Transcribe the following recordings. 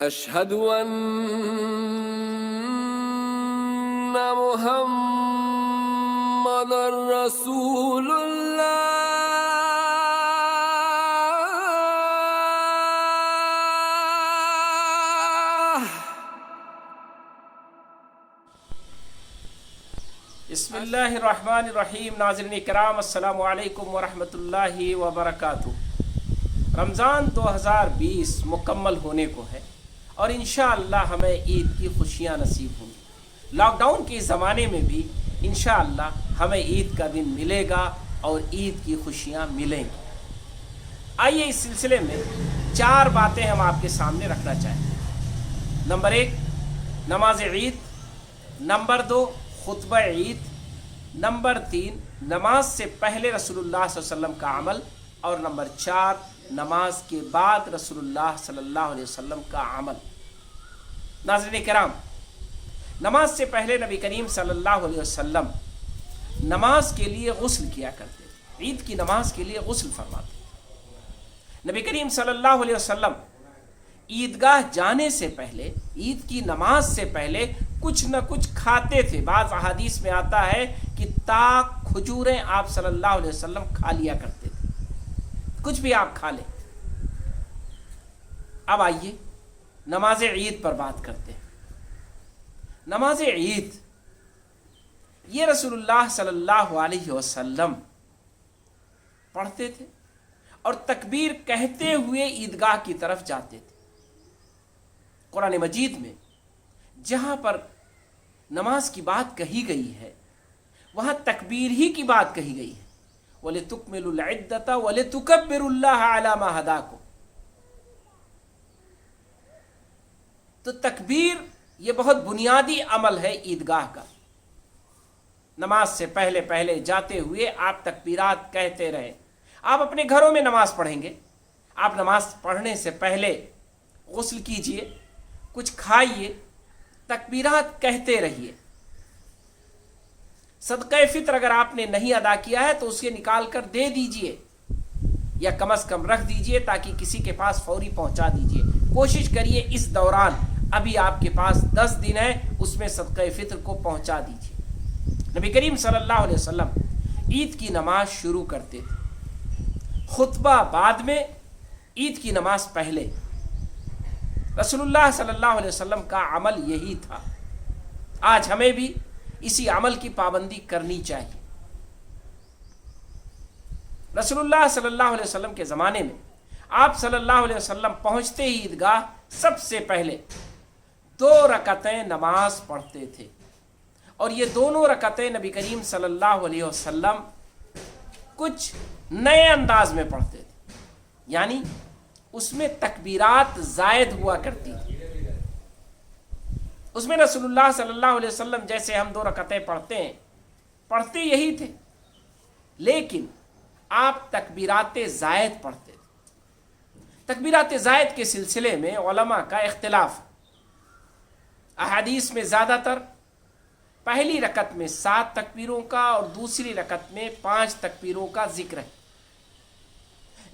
أشهد أن محمد رسول الله. بسم اللہ الرحمن الرحیم. ناظرین کرام السلام علیکم ورحمۃ اللہ وبرکاتہ. رمضان 2020 مکمل ہونے کو ہے اور انشاءاللہ ہمیں عید کی خوشیاں نصیب ہوں گی. لاک ڈاؤن کے زمانے میں بھی انشاءاللہ ہمیں عید کا دن ملے گا اور عید کی خوشیاں ملیں گی. آئیے اس سلسلے میں 4 باتیں ہم آپ کے سامنے رکھنا چاہیں. نمبر 1 نماز عید، نمبر 2 خطبہ عید، نمبر 3 نماز سے پہلے رسول اللہ صلی اللہ علیہ وسلم کا عمل، اور نمبر 4 نماز کے بعد رسول اللہ صلی اللہ علیہ وسلم کا عمل. ناظرین کرام، نماز سے پہلے نبی کریم صلی اللہ علیہ وسلم نماز کے لیے غسل کیا کرتے تھے. عید کی نماز کے لیے غسل فرماتے. نبی کریم صلی اللہ علیہ وسلم عیدگاہ جانے سے پہلے، عید کی نماز سے پہلے کچھ نہ کچھ کھاتے تھے. بعض احادیث میں آتا ہے کہ تاک کھجوریں آپ صلی اللہ علیہ وسلم کھا لیا کرتے تھے. کچھ بھی آپ کھا لیں. اب آئیے نماز عید پر بات کرتے ہیں. نماز عید یہ رسول اللہ صلی اللہ علیہ وسلم پڑھتے تھے اور تکبیر کہتے ہوئے عیدگاہ کی طرف جاتے تھے. قرآن مجید میں جہاں پر نماز کی بات کہی گئی ہے وہاں تکبیر ہی کی بات کہی گئی ہے. وَلِتُكْمِلُوا الْعِدَّةَ وَلِتُكَبِّرُوا اللَّهَ عَلَى مَا هَدَاكُمْ. تو تکبیر یہ بہت بنیادی عمل ہے عیدگاہ کا. نماز سے پہلے جاتے ہوئے آپ تکبیرات کہتے رہیں. آپ اپنے گھروں میں نماز پڑھیں گے، آپ نماز پڑھنے سے پہلے غسل کیجئے، کچھ کھائیے، تکبیرات کہتے رہیے. صدقہ فطر اگر آپ نے نہیں ادا کیا ہے تو اسے نکال کر دے دیجئے یا کم از کم رکھ دیجئے تاکہ کسی کے پاس فوری پہنچا دیجئے. کوشش کریے اس دوران، ابھی آپ کے پاس 10 دن ہے، اس میں صدقہ فطر کو پہنچا دیجئے. نبی کریم صلی اللہ علیہ وسلم عید کی نماز شروع کرتے تھے. خطبہ بعد میں، عید کی نماز پہلے. رسول اللہ صلی اللہ علیہ وسلم کا عمل یہی تھا. آج ہمیں بھی اسی عمل کی پابندی کرنی چاہیے. رسول اللہ صلی اللہ علیہ وسلم کے زمانے میں آپ صلی اللہ علیہ وسلم پہنچتے ہی عیدگاہ سب سے پہلے 2 رکعتیں نماز پڑھتے تھے، اور یہ دونوں رکعتیں نبی کریم صلی اللہ علیہ وسلم کچھ نئے انداز میں پڑھتے تھے. یعنی اس میں تکبیرات زائد ہوا کرتی تھی. اس میں رسول اللہ صلی اللہ علیہ وسلم جیسے ہم 2 رکعتیں پڑھتے ہیں، پڑھتے یہی تھے، لیکن آپ تکبیرات زائد پڑھتے تھے. تکبیرات زائد کے سلسلے میں علماء کا اختلاف. احادیث میں زیادہ تر پہلی رکعت میں 7 تکبیروں کا اور دوسری رکعت میں 5 تکبیروں کا ذکر ہے.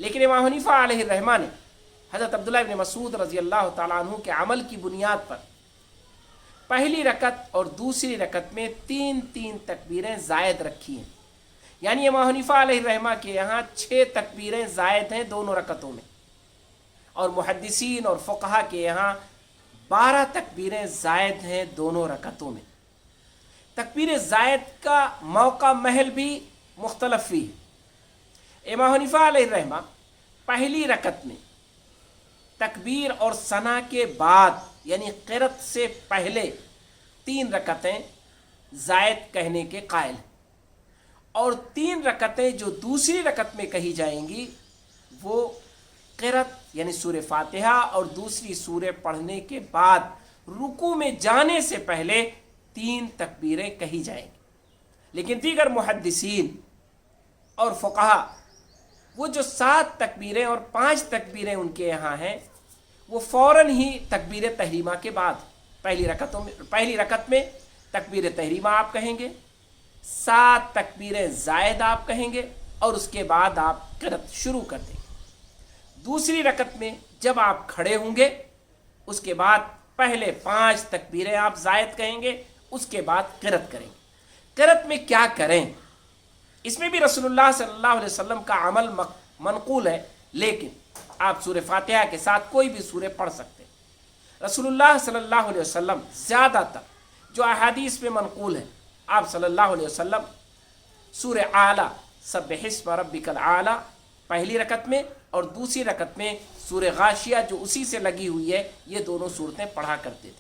لیکن امام حنیفہ علیہ الرحمہ نے حضرت عبداللہ ابن مسعود رضی اللہ تعالیٰ عنہ کے عمل کی بنیاد پر پہلی رکعت اور دوسری رکعت میں 3 تکبیریں زائد رکھی ہیں. یعنی امام حنیفہ علیہ الرحمہ کے یہاں 6 تکبیریں زائد ہیں دونوں رکعتوں میں، اور محدثین اور فقہا کے یہاں 12 تکبیریں زائد ہیں دونوں رکعتوں میں. تکبیر زائد کا موقع محل بھی مختلف فی ہے. امام حنیفہ علیہ الرحمہ پہلی رکعت میں تکبیر اور ثنا کے بعد یعنی قرأت سے پہلے 3 رکعتیں زائد کہنے کے قائل ہیں، اور 3 رکعتیں جو دوسری رکعت میں کہی جائیں گی وہ قرأت یعنی سورہ فاتحہ اور دوسری سورہ پڑھنے کے بعد رکوع میں جانے سے پہلے 3 تکبیریں کہی جائیں گی. لیکن دیگر محدثین اور فقہا وہ جو 7 تکبیریں اور 5 تکبیریں ان کے یہاں ہیں وہ فوراً ہی تکبیر تحریمہ کے بعد پہلی رکعت میں تکبیر تحریمہ آپ کہیں گے، 7 تکبیریں زائد آپ کہیں گے، اور اس کے بعد آپ قرأت شروع کر دیں گے. دوسری رکعت میں جب آپ کھڑے ہوں گے उसके बाद पहले 5 तकबीरें आप जायद कहेंगे, उसके बाद क़िरत करेंगे। क़िरत में क्या करें, इसमें भी रसूलुल्लाह सल्लल्लाहु अलैहि वसल्लम का अमल मनक़ूल है, लेकिन आप सूरह फातिहा के साथ कोई भी सूरह पढ़ सकते हैं। रसूलुल्लाह सल्लल्लाहु अलैहि वसल्लम ज़्यादातर जो अहादीस में मनक़ूल है, आप सल्लल्लाहु अलैहि वसल्लम सूरह आला सब्बिहिस्म रब्बिकल आला पहली रकत में और दूसरी रकत में सूरह गाशिया जो उसी से लगी हुई है, ये दोनों सूरतें पढ़ा करते थे।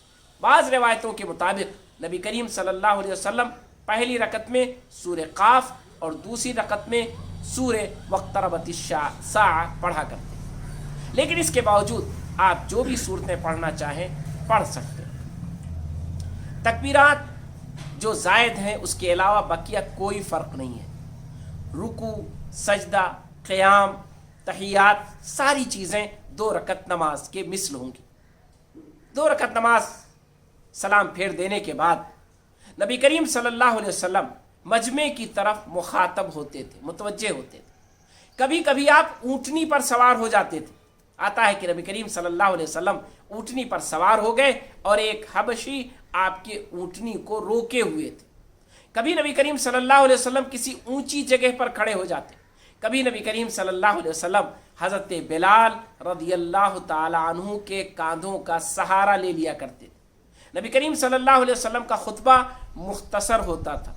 बाज़ रिवायतों के मुताबिक नबी करीम सल्लल्लाहु अलैहि वसल्लम पहली रकत में सूरह काफ और दूसरी रकत में सूरह वक्तरबतिश साअ पढ़ा करते हैं। लेकिन इसके बावजूद आप जो भी सूरतें पढ़ना चाहें पढ़ सकते हैं। तकबीरात जो जायद हैं उसके अलावा बकिया कोई फ़र्क नहीं है। रुकू, सजदा, क़याम, तहियात, सारी चीज़ें 2 रकत नमाज के मिसल होंगी। 2 रकत नमाज सलाम फेर देने के बाद नबी करीम सल्लल्लाहु अलैहि वसल्लम मजमे की तरफ मुखातब होते थे, मुतवज्जे होते थे। कभी कभी आप ऊँटनी पर सवार हो जाते थे। आता है कि नबी करीम सल्लल्लाहु अलैहि वसल्लम ऊँटनी पर सवार हो गए और एक हबशी आपके ऊँटनी को रोके हुए थे। कभी नबी करीम सल्लल्लाहु अलैहि वसल्लम किसी ऊंची जगह पर खड़े हो जाते। कभी नबी करीम सल्लल्लाहु अलैहि वसल्लम हज़रत बिलाल रदियल्लाहु ताला अन्हु के कांधों का सहारा ले लिया करते थे। नबी करीम सल्लल्लाहु अलैहि वसल्लम का खुतबा मुख्तसर होता था।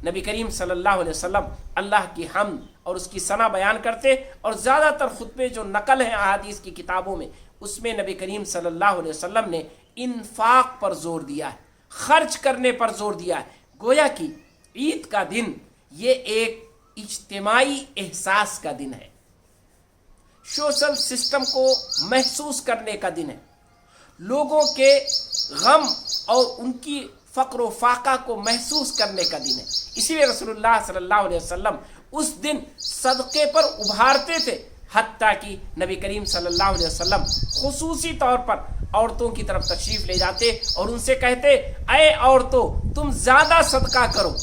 नबी करीम सल्लल्लाहु अलैहि वसल्लम अल्लाह की हम्द और उसकी सना बयान करते और ज़्यादातर खुतबे जो नकल हैं अहादीस की किताबों में, उसमें नबी करीम सल्लल्लाहु अलैहि वसल्लम ने इन्फाक पर जोर दिया है, खर्च करने पर जोर दिया है। गोया कि ईद का दिन ये एक इज्तिमाई एहसास का दिन है, सोशल सिस्टम को महसूस करने का दिन है, लोगों के गम और उनकी फ़क्र व फाका को महसूस करने का दिन है। इसीलिए रसूलुल्लाह सल्लल्लाहु अलैहि वसल्लम उस दिन सदक़े पर उभारते थे, हत्ता कि नबी करीम सल्लल्लाहु अलैहि वसल्लम खुसूसी तौर पर औरतों की तरफ तशरीफ़ ले जाते और उनसे कहते, अय औरतों तुम ज़्यादा सदका करो।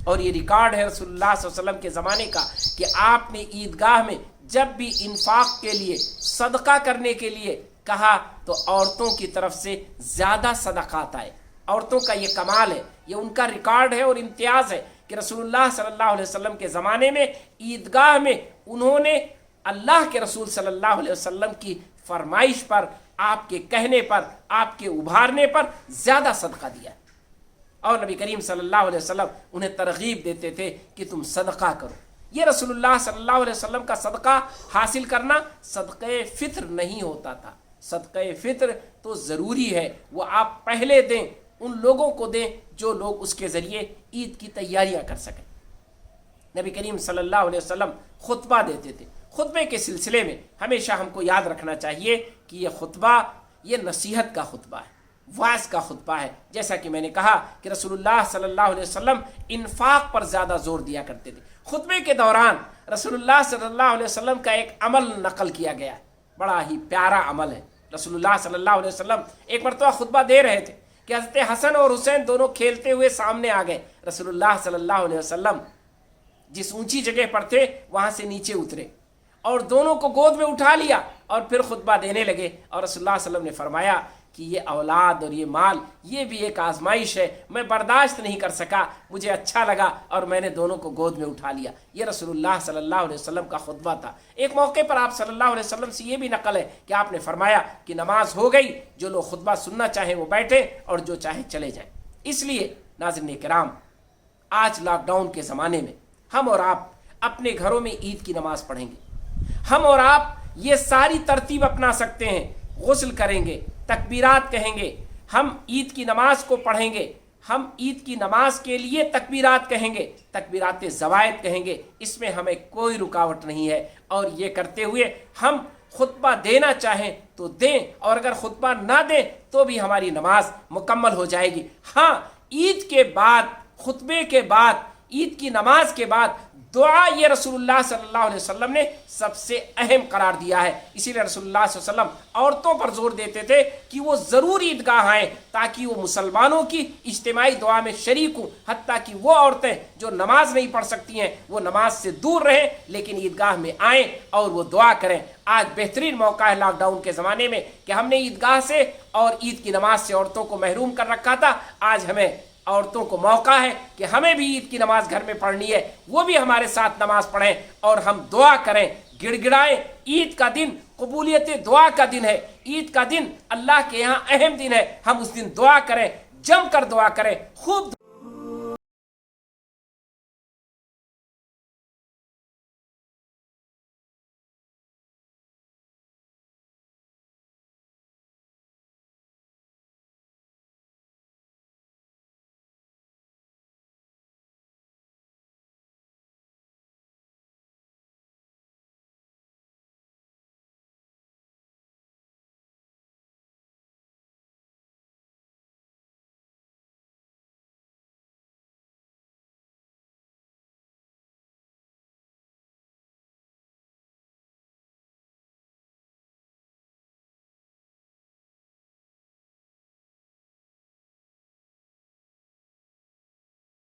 और ये रिकॉर्ड है रसूलुल्लाह सल्लल्लाहु अलैहि वसल्लम के ज़माने का कि आपने ईदगाह में जब भी इन्फाक के लिए, सदका करने के लिए कहा तो औरतों की तरफ से ज़्यादा सदक़ात आए। औरतों का ये कमाल है, ये उनका रिकॉर्ड है और इम्तियाज़ है कि रसूलुल्लाह सल्लल्लाहु अलैहि वसल्लम के ज़माने में ईदगाह में उन्होंने अल्लाह के रसूल सल्लल्लाहु अलैहि वसल्लम की फरमाइश पर, आपके कहने पर, आपके उभारने पर ज़्यादा सदका दिया। और नबी करीम सल्लल्लाहु अलैहि वसल्लम उन्हें तरगीब देते थे कि तुम सदका करो। ये रसूलुल्लाह सल्लल्लाहु अलैहि वसल्लम का सदका हासिल करना सदक़े फ़ित्र नहीं होता था। सदक़े फ़ित्र तो ज़रूरी है, वो आप पहले दें, उन लोगों को दें जो लोग उसके ज़रिए ईद की तैयारियां कर सकें। नबी करीम सल्लल्लाहु अलैहि वसल्लम खुतबा देते थे। खुतबे के सिलसिले में हमेशा हमको याद रखना चाहिए कि ये खुतबा ये नसीहत का खुतबा है, वाज का खुतबा है। जैसा कि मैंने कहा कि रसूलुल्लाह सल्लल्लाहु अलैहि वसल्लम इन्फाक पर ज़्यादा जोर दिया करते थे। खुतबे के दौरान रसूलुल्लाह सल्लल्लाहु अलैहि वसल्लम का एक अमल नकल किया गया है, बड़ा ही प्यारा अमल है। रसूलुल्लाह सल्लल्लाहु अलैहि वसल्लम एक मरतबा खुतबा दे रहे थे कि हज़रत हसन और हुसैन दोनों खेलते हुए सामने आ गए। रसूलुल्लाह सल्लल्लाहु अलैहि वसल्लम जिस ऊंची जगह पर थे वहाँ से नीचे उतरे और दोनों को गोद में उठा लिया और फिर खुतबा देने लगे। और रसूलुल्लाह सल्लल्लाहु अलैहि वसल्लम ने फरमाया कि ये औलाद और ये माल ये भी एक आजमाइश है, मैं बर्दाश्त नहीं कर सका, मुझे अच्छा लगा और मैंने दोनों को गोद में उठा लिया। ये रसूलुल्लाह सल्लल्लाहु अलैहि वसल्लम का खुतबा था। एक मौके पर आप सल्लल्लाहु अलैहि वसल्लम से ये भी नकल है कि आपने फरमाया कि नमाज हो गई, जो लोग खुतबा सुनना चाहें वो बैठे और जो चाहे चले जाएं। इसलिए नाज़रीन किराम, आज लॉकडाउन के ज़माने में हम और आप अपने घरों में ईद की नमाज पढ़ेंगे। हम और आप ये सारी तरतीब अपना सकते हैं, गुस्ल करेंगे, तकबीरात कहेंगे, हम ईद की नमाज को पढ़ेंगे, हम ईद की नमाज के लिए तकबीरात कहेंगे, तकबीरात ज़वायद कहेंगे, इसमें हमें कोई रुकावट नहीं है। और ये करते हुए हम खुतबा देना चाहें तो दें और अगर खुतबा ना दें तो भी हमारी नमाज मुकम्मल हो जाएगी। हाँ, ईद के बाद, खुतबे के बाद, ईद की नमाज के बाद دعا یہ رسول اللہ صلی اللہ علیہ وسلم نے سب سے اہم قرار دیا ہے. اسی لیے رسول اللہ صلی اللہ علیہ وسلم عورتوں پر زور دیتے تھے کہ وہ ضرور عیدگاہ آئیں تاکہ وہ مسلمانوں کی اجتماعی دعا میں شریک ہوں. حتیٰ کہ وہ عورتیں جو نماز نہیں پڑھ سکتی ہیں وہ نماز سے دور رہیں لیکن عیدگاہ میں آئیں اور وہ دعا کریں. آج بہترین موقع ہے لاک ڈاؤن کے زمانے میں کہ ہم نے عیدگاہ سے اور عید کی نماز سے عورتوں کو محروم کر رکھا تھا. آج ہمیں عورتوں کو موقع ہے کہ ہمیں بھی عید کی نماز گھر میں پڑھنی ہے, وہ بھی ہمارے ساتھ نماز پڑھیں اور ہم دعا کریں, گڑ گڑائیں. عید کا دن قبولیت دعا کا دن ہے. عید کا دن اللہ کے یہاں اہم دن ہے. ہم اس دن دعا کریں, جم کر دعا کریں, خوب